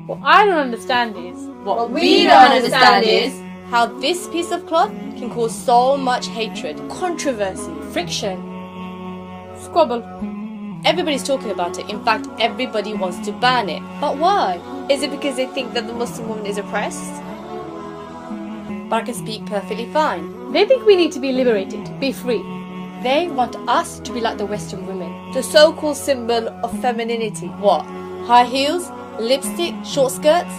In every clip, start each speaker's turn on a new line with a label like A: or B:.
A: What I don't understand is...
B: What we don't understand is how this piece of cloth can cause so much hatred, controversy, friction,
A: squabble.
B: Everybody's talking about it. In fact, everybody wants to ban it. But why?
C: Is it because they think that the Muslim woman is oppressed?
B: But I can speak perfectly fine.
A: They think we need to be liberated, be free.
B: They want us to be like the Western women.
C: The so-called symbol of femininity.
B: What? High heels? Lipstick? Short skirts?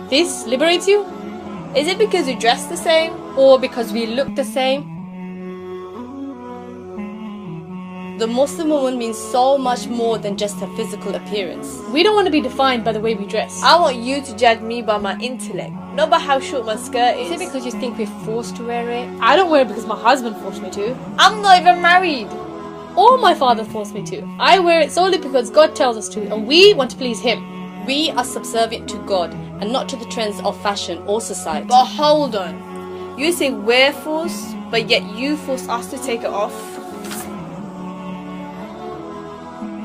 A: This liberates you?
C: Is it because we dress the same?
B: Or because we look the same? The Muslim woman means so much more than just her physical appearance.
A: We don't want to be defined by the way we dress.
C: I want you to judge me by my intellect, not by how short my skirt is.
B: Is it because you think we're forced to wear it?
A: I don't wear it because my husband forced me to.
C: I'm not even married.
A: Or my father forced me to. I wear it solely because God tells us to, and we want to please Him.
B: We are subservient to God and not to the trends of fashion or society.
C: But hold on. You say we're forced, but yet you force us to take it off.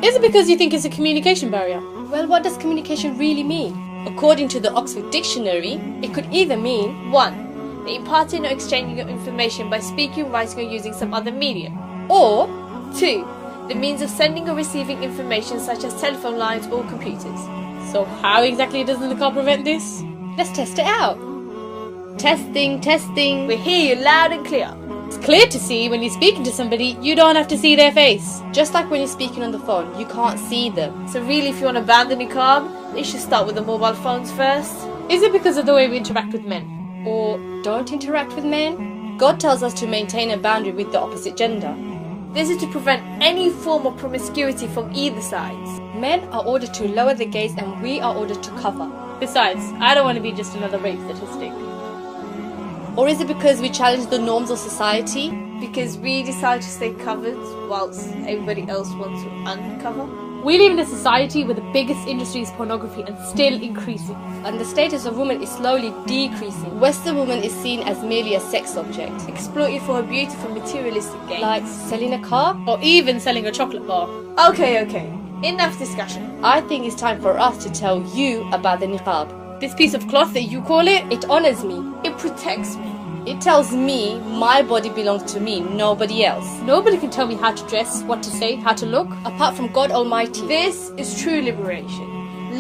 A: Is it because you think it's a communication barrier?
B: Well, what does communication really mean? According to the Oxford Dictionary, it could either mean
C: 1. The imparting or exchanging of information by speaking, writing or using some other medium.
B: or
C: 2. The means of sending or receiving information such as telephone lines or computers.
A: So how exactly does the niqab prevent this?
B: let's test it out. Testing, testing.
C: We hear you loud and clear.
A: It's clear to see when you're speaking to somebody, you don't have to see their face.
B: Just like when you're speaking on the phone, you can't see them.
C: So really, if you want to ban the niqab, you should start with the mobile phones first.
A: Is it because of the way we interact with men?
B: Or don't interact with men. God tells us to maintain a boundary with the opposite gender.
C: This is to prevent any form of promiscuity from either sides.
B: Men are ordered to lower the gaze and we are ordered to cover.
A: Besides, I don't want to be just another rape statistic.
B: Or is it because we challenge the norms of society?
C: Because we decide to stay covered whilst everybody else wants to uncover.
A: We live in a society where the biggest industry is pornography and still increasing.
B: And the status of woman is slowly decreasing. Western woman is seen as merely a sex object.
C: Exploited for her beautiful materialistic gains.
B: Like selling a car?
A: Or even selling a chocolate bar.
C: Okay. Enough discussion.
B: I think it's time for us to tell you about the niqab.
A: This piece of cloth that you call it,
B: It honors me.
C: It protects me.
B: It tells me my body belongs to me, nobody else.
A: nobody can tell me how to dress, what to say, how to look.
B: Apart from God Almighty.
C: This is true liberation.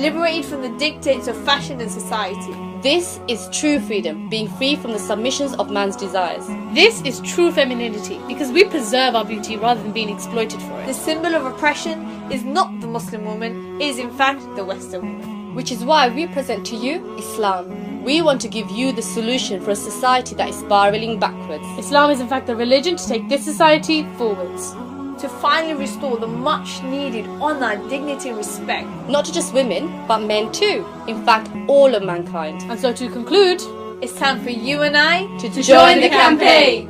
C: Liberated from the dictates of fashion and society.
B: This is true freedom, being free from the submissions of man's desires.
A: This is true femininity because we preserve our beauty rather than being exploited for
C: The
A: it.
C: symbol of oppression is not the Muslim woman, it is in fact the Western woman.
B: Which is why we present to you Islam. We want to give you the solution for a society that is spiraling backwards.
A: Islam is in fact the religion to take this society forwards.
C: To finally restore the much needed honour, dignity and respect.
B: Not to just women, but men too. In fact, all of mankind.
A: And so to conclude,
C: It's time for you and I
B: To
A: join the campaign.